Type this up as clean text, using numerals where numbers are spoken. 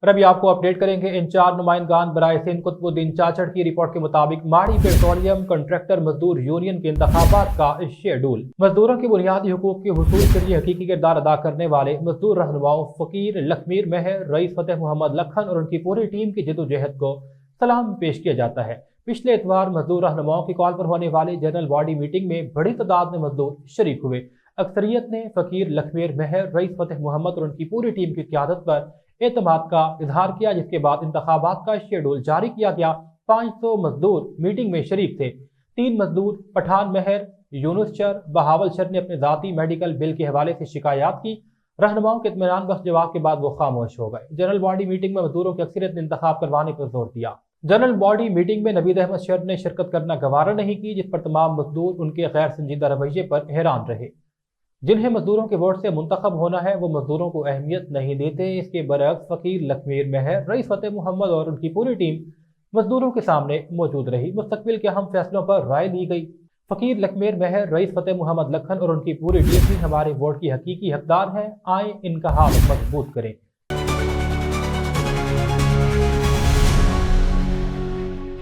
और अभी आपको अपडेट करेंगे इन 4 नुमाइंदगान बराए सिंध कुतुबुद्दीन चाचड़ की रिपोर्ट के मुताबिक माड़ी पेट्रोलियम कॉन्ट्रैक्टर मजदूर यूनियन के इंतखाबात का शेड्यूल। मजदूरों के बुनियादी हुकूक के हुसूल के लिए हकीकी किरदार अदा करने वाले मजदूर रहनुमाओं फकीर लखमीर महर, रईस फतेह मोहम्मद लखन और उनकी पूरी टीम की जदोजहद को सलाम पेश किया जाता है। पिछले इतवार मजदूर रहनुमाओं की कॉल पर होने वाली जनरल बॉडी मीटिंग में बड़ी तादाद में मजदूर शरीक हुए। अक्सरियत ने फकीर लखमीर महर, रईस फतेह मोहम्मद और उनकी पूरी टीम की क़यादत पर एतमाद का इजहार किया, जिसके बाद इंतखाबात का शेड्यूल जारी किया गया। 500 मजदूर मीटिंग में शरीक थे। 3 मजदूर पठान महर, यूनुस चर, बहावल चर ने अपने ذاتی मेडिकल बिल के हवाले से शिकायत की। रहनुमाओं के इत्मीनान बख्श जवाब के बाद वो खामोश हो गए। जनरल बॉडी मीटिंग में मजदूरों की अक्सरियत ने इंतखाब करवाने पर जोर दिया। जनरल बॉडी मीटिंग में नवीद अहमद शर ने शिरकत करना गवारा नहीं की, जिस पर तमाम मजदूर उनके गैर संजीदा रवैये पर हैरान रहे। जिन्हें मजदूरों के वोट से मुंतखब होना है वो मजदूरों को अहमियत नहीं देते। इसके बरअक्स फकीर लखमीर महर, रईस फतेह मोहम्मद और उनकी पूरी टीम मजदूरों के सामने मौजूद रही। मुस्तकबिल के अहम फैसलों पर राय दी गई। फकीर लखमीर महर, रईस फतेह मोहम्मद लखन और उनकी पूरी टीम ही हमारे वोट की हकीकी हकदार हैं। आए इनका हाथ मजबूत करें।